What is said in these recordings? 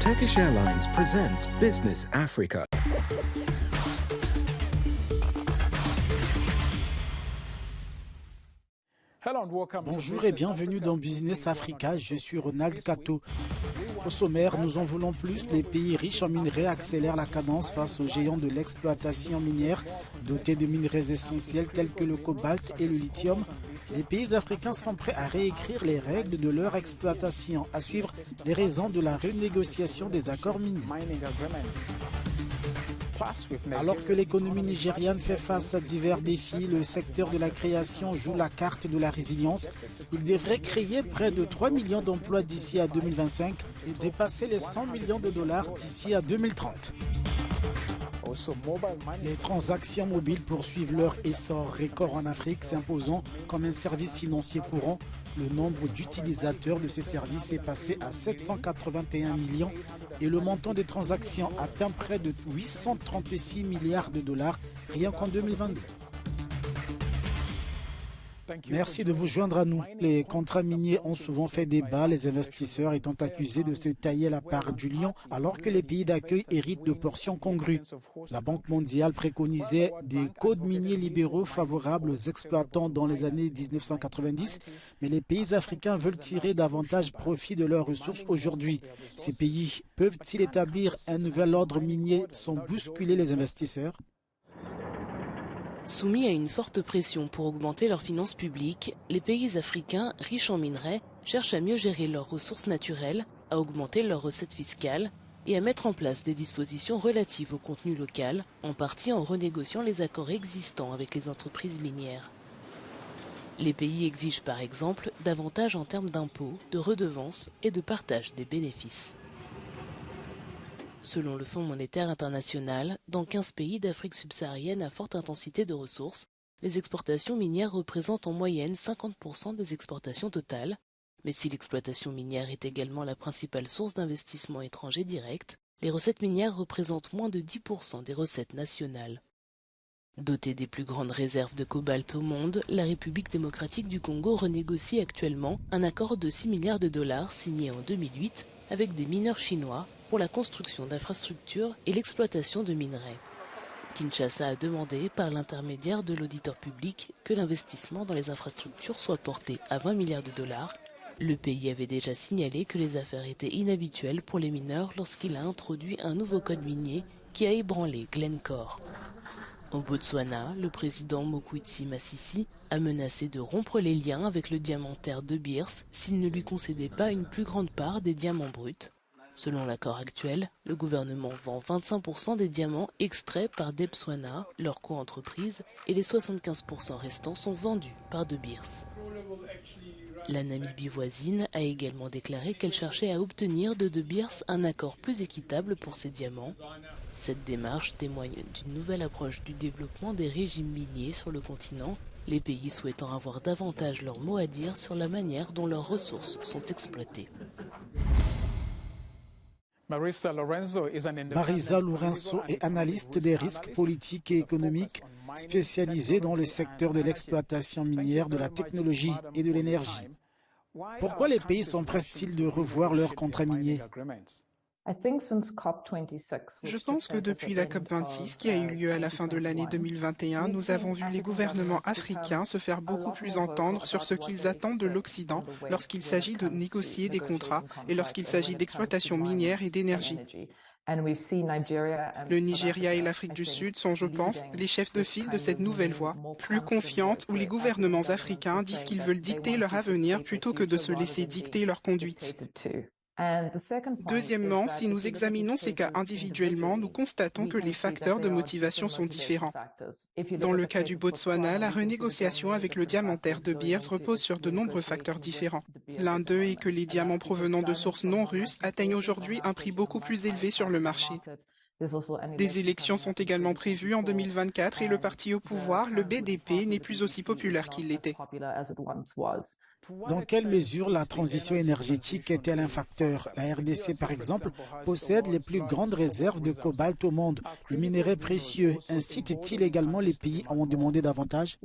Turkish Airlines presents Business Africa. Bonjour et bienvenue dans Business Africa, je suis Ronald Kato. Au sommaire, nous en voulons plus, les pays riches en minerais accélèrent la cadence face aux géants de l'exploitation minière, dotés de minerais essentiels tels que le cobalt et le lithium. Les pays africains sont prêts à réécrire les règles de leur exploitation, à suivre les raisons de la renégociation des accords miniers. Alors que l'économie nigériane fait face à divers défis, le secteur de la création joue la carte de la résilience. Il devrait créer près de 3 millions d'emplois d'ici à 2025 et dépasser les 100 millions de dollars d'ici à 2030. Les transactions mobiles poursuivent leur essor record en Afrique, s'imposant comme un service financier courant. Le nombre d'utilisateurs de ces services est passé à 781 millions et le montant des transactions atteint près de 836 milliards de dollars rien qu'en 2022. Merci de vous joindre à nous. Les contrats miniers ont souvent fait débat, les investisseurs étant accusés de se tailler la part du lion alors que les pays d'accueil héritent de portions congrues. La Banque mondiale préconisait des codes miniers libéraux favorables aux exploitants dans les années 1990, mais les pays africains veulent tirer davantage profit de leurs ressources aujourd'hui. Ces pays peuvent-ils établir un nouvel ordre minier sans bousculer les investisseurs ? Soumis à une forte pression pour augmenter leurs finances publiques, les pays africains riches en minerais cherchent à mieux gérer leurs ressources naturelles, à augmenter leurs recettes fiscales et à mettre en place des dispositions relatives au contenu local, en partie en renégociant les accords existants avec les entreprises minières. Les pays exigent par exemple davantage en termes d'impôts, de redevances et de partage des bénéfices. Selon le Fonds monétaire international, dans 15 pays d'Afrique subsaharienne à forte intensité de ressources, les exportations minières représentent en moyenne 50% des exportations totales. Mais si l'exploitation minière est également la principale source d'investissement étranger direct, les recettes minières représentent moins de 10% des recettes nationales. Dotée des plus grandes réserves de cobalt au monde, la République démocratique du Congo renégocie actuellement un accord de 6 milliards de dollars signé en 2008 avec des mineurs chinois pour la construction d'infrastructures et l'exploitation de minerais. Kinshasa a demandé, par l'intermédiaire de l'auditeur public, que l'investissement dans les infrastructures soit porté à 20 milliards de dollars. Le pays avait déjà signalé que les affaires étaient inhabituelles pour les mineurs lorsqu'il a introduit un nouveau code minier qui a ébranlé Glencore. Au Botswana, le président Mokgweetsi Masisi a menacé de rompre les liens avec le diamantaire De Beers s'il ne lui concédait pas une plus grande part des diamants bruts. Selon l'accord actuel, le gouvernement vend 25% des diamants extraits par Debswana, leur co-entreprise, et les 75% restants sont vendus par De Beers. La Namibie voisine a également déclaré qu'elle cherchait à obtenir de Beers un accord plus équitable pour ses diamants. Cette démarche témoigne d'une nouvelle approche du développement des régimes miniers sur le continent, les pays souhaitant avoir davantage leur mot à dire sur la manière dont leurs ressources sont exploitées. Marisa Lourenço est analyste des risques politiques et économiques, spécialisée dans le secteur de l'exploitation minière, de la technologie et de l'énergie. Pourquoi les pays s'empressent-ils de revoir leurs contrats miniers ? Je pense que depuis la COP26 qui a eu lieu à la fin de l'année 2021, nous avons vu les gouvernements africains se faire beaucoup plus entendre sur ce qu'ils attendent de l'Occident lorsqu'il s'agit de négocier des contrats et lorsqu'il s'agit d'exploitation minière et d'énergie. Le Nigeria et l'Afrique du Sud sont, je pense, les chefs de file de cette nouvelle voie, plus confiante où les gouvernements africains disent qu'ils veulent dicter leur avenir plutôt que de se laisser dicter leur conduite. Deuxièmement, si nous examinons ces cas individuellement, nous constatons que les facteurs de motivation sont différents. Dans le cas du Botswana, la renégociation avec le diamantaire De Beers repose sur de nombreux facteurs différents. L'un d'eux est que les diamants provenant de sources non russes atteignent aujourd'hui un prix beaucoup plus élevé sur le marché. Des élections sont également prévues en 2024 et le parti au pouvoir, le BDP, n'est plus aussi populaire qu'il l'était. Dans quelle mesure la transition énergétique est-elle un facteur? La RDC, par exemple, possède les plus grandes réserves de cobalt au monde. Les minéraux précieux incitent-ils également les pays à en demander davantage?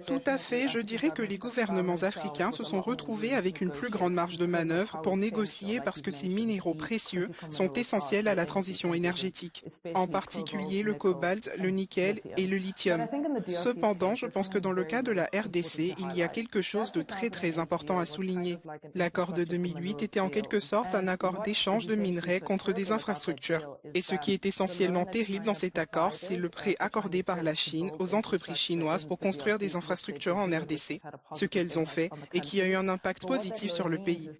Tout à fait, je dirais que les gouvernements africains se sont retrouvés avec une plus grande marge de manœuvre pour négocier parce que ces minéraux précieux sont essentiels à la transition énergétique, en particulier le cobalt, le nickel et le lithium. Cependant, je pense que dans le cas de la RDC, il y a quelque chose de très important à souligner. L'accord de 2008 était en quelque sorte un accord d'échange de minerais contre des infrastructures. Et ce qui est essentiellement terrible dans cet accord, c'est le prêt accordé par la Chine aux entreprises chinoises pour construire des infrastructures en RDC, ce qu'elles ont fait et qui a eu un impact positif sur le pays.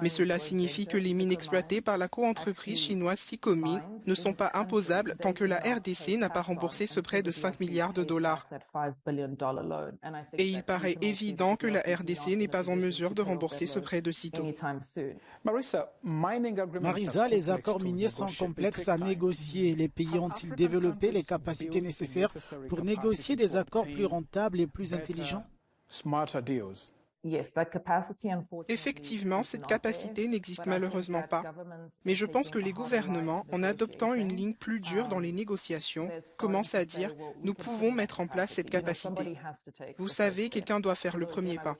Mais cela signifie que les mines exploitées par la coentreprise chinoise Sicomine ne sont pas imposables tant que la RDC n'a pas remboursé ce prêt de 5 milliards de dollars. Et il paraît évident que la RDC n'est pas en mesure de rembourser ce prêt de sitôt. Marisa, les accords miniers sont complexes à négocier. Les pays ont-ils développé les capacités nécessaires pour négocier des accords plus rentables et plus intelligents? Effectivement, cette capacité n'existe malheureusement pas. Mais je pense que les gouvernements, en adoptant une ligne plus dure dans les négociations, commencent à dire « nous pouvons mettre en place cette capacité ». Vous savez, quelqu'un doit faire le premier pas.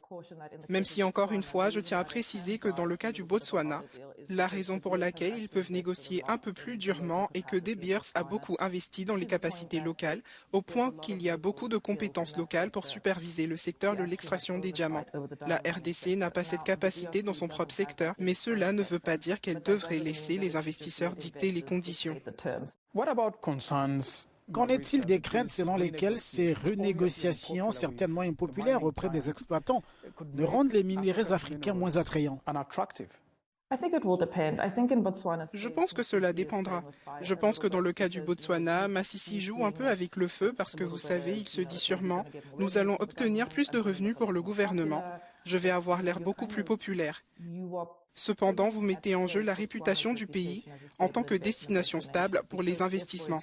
Même si, encore une fois, je tiens à préciser que dans le cas du Botswana, la raison pour laquelle ils peuvent négocier un peu plus durement est que De Beers a beaucoup investi dans les capacités locales, au point qu'il y a beaucoup de compétences locales pour superviser le secteur de l'extraction des diamants. La RDC n'a pas cette capacité dans son propre secteur, mais cela ne veut pas dire qu'elle devrait laisser les investisseurs dicter les conditions. Qu'en est-il des craintes selon lesquelles ces renégociations, certainement impopulaires auprès des exploitants, ne rendent les minéraux africains moins attrayants? Je pense que cela dépendra. Je pense que dans le cas du Botswana, Masisi joue un peu avec le feu parce que vous savez, il se dit sûrement « nous allons obtenir plus de revenus pour le gouvernement, je vais avoir l'air beaucoup plus populaire ». Cependant, vous mettez en jeu la réputation du pays en tant que destination stable pour les investissements.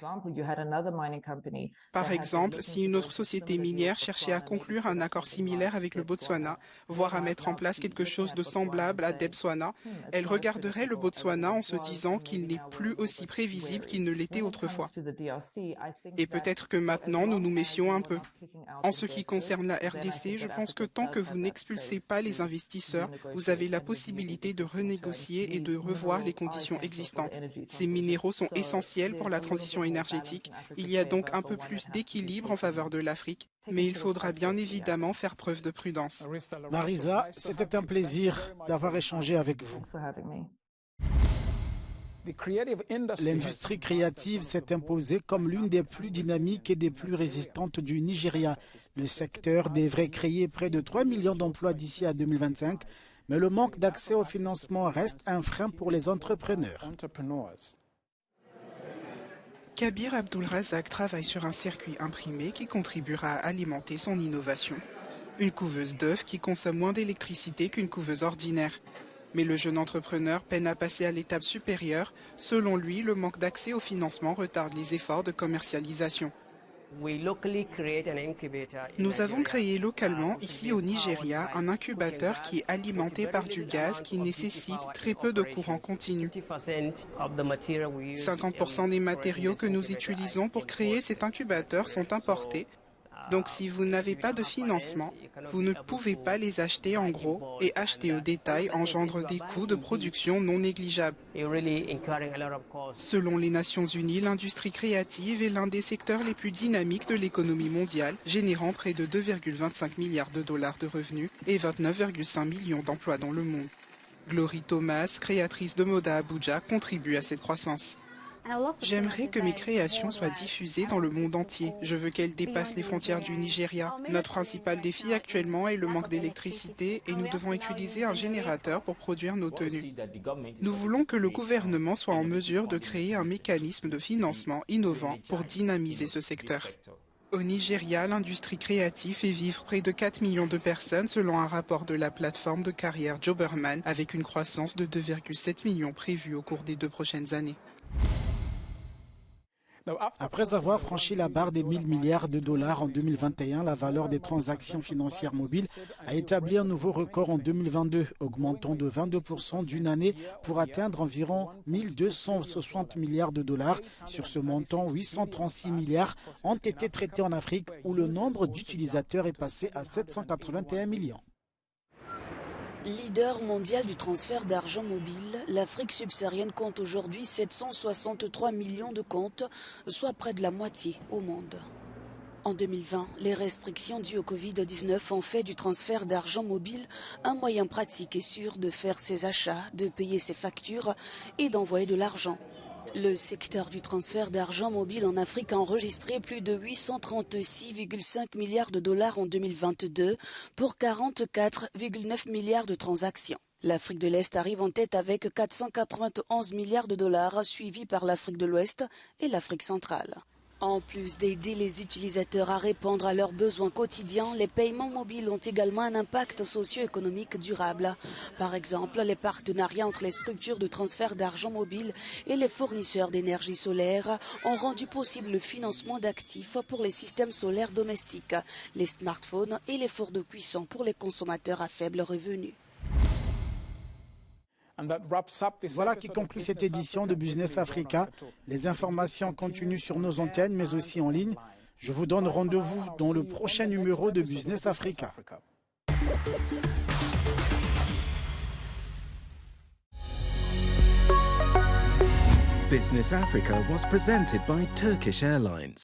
Par exemple, si une autre société minière cherchait à conclure un accord similaire avec le Botswana, voire à mettre en place quelque chose de semblable à Debswana, elle regarderait le Botswana en se disant qu'il n'est plus aussi prévisible qu'il ne l'était autrefois. Et peut-être que maintenant, nous nous méfions un peu. En ce qui concerne la RDC, je pense que tant que vous n'expulsez pas les investisseurs, vous avez la possibilité de renégocier et de revoir les conditions existantes. Ces minéraux sont essentiels pour la transition énergétique. Il y a donc un peu plus d'équilibre en faveur de l'Afrique, mais il faudra bien évidemment faire preuve de prudence. Marisa, c'était un plaisir d'avoir échangé avec vous. L'industrie créative s'est imposée comme l'une des plus dynamiques et des plus résistantes du Nigeria. Le secteur devrait créer près de 3 millions d'emplois d'ici à 2025. Mais le manque d'accès au financement reste un frein pour les entrepreneurs. Kabir Abdul-Razak travaille sur un circuit imprimé qui contribuera à alimenter son innovation. Une couveuse d'œufs qui consomme moins d'électricité qu'une couveuse ordinaire. Mais le jeune entrepreneur peine à passer à l'étape supérieure. Selon lui, le manque d'accès au financement retarde les efforts de commercialisation. Nous avons créé localement, ici au Nigeria, un incubateur qui est alimenté par du gaz qui nécessite très peu de courant continu. 50% des matériaux que nous utilisons pour créer cet incubateur sont importés. Donc si vous n'avez pas de financement, vous ne pouvez pas les acheter en gros et acheter au détail engendre des coûts de production non négligeables. Selon les Nations Unies, l'industrie créative est l'un des secteurs les plus dynamiques de l'économie mondiale, générant près de 2,25 milliards de dollars de revenus et 29,5 millions d'emplois dans le monde. Glory Thomas, créatrice de mode à Abuja, contribue à cette croissance. J'aimerais que mes créations soient diffusées dans le monde entier. Je veux qu'elles dépassent les frontières du Nigeria. Notre principal défi actuellement est le manque d'électricité et nous devons utiliser un générateur pour produire nos tenues. Nous voulons que le gouvernement soit en mesure de créer un mécanisme de financement innovant pour dynamiser ce secteur. Au Nigeria, l'industrie créative fait vivre près de 4 millions de personnes selon un rapport de la plateforme de carrière Jobberman avec une croissance de 2,7 millions prévue au cours des 2 prochaines années. Après avoir franchi la barre des 1000 milliards de dollars en 2021, la valeur des transactions financières mobiles a établi un nouveau record en 2022, augmentant de 22% d'une année pour atteindre environ 1260 milliards de dollars. Sur ce montant, 836 milliards ont été traités en Afrique où le nombre d'utilisateurs est passé à 781 millions. Leader mondial du transfert d'argent mobile, l'Afrique subsaharienne compte aujourd'hui 763 millions de comptes, soit près de la moitié au monde. En 2020, les restrictions dues au Covid-19 ont fait du transfert d'argent mobile un moyen pratique et sûr de faire ses achats, de payer ses factures et d'envoyer de l'argent. Le secteur du transfert d'argent mobile en Afrique a enregistré plus de 836,5 milliards de dollars en 2022 pour 44,9 milliards de transactions. L'Afrique de l'Est arrive en tête avec 491 milliards de dollars, suivi par l'Afrique de l'Ouest et l'Afrique centrale. En plus d'aider les utilisateurs à répondre à leurs besoins quotidiens, les paiements mobiles ont également un impact socio-économique durable. Par exemple, les partenariats entre les structures de transfert d'argent mobile et les fournisseurs d'énergie solaire ont rendu possible le financement d'actifs pour les systèmes solaires domestiques, les smartphones et les fours de cuisson pour les consommateurs à faible revenu. Voilà qui conclut cette édition de Business Africa. Les informations continuent sur nos antennes, mais aussi en ligne. Je vous donne rendez-vous dans le prochain numéro de Business Africa. Business Africa was presented by Turkish Airlines.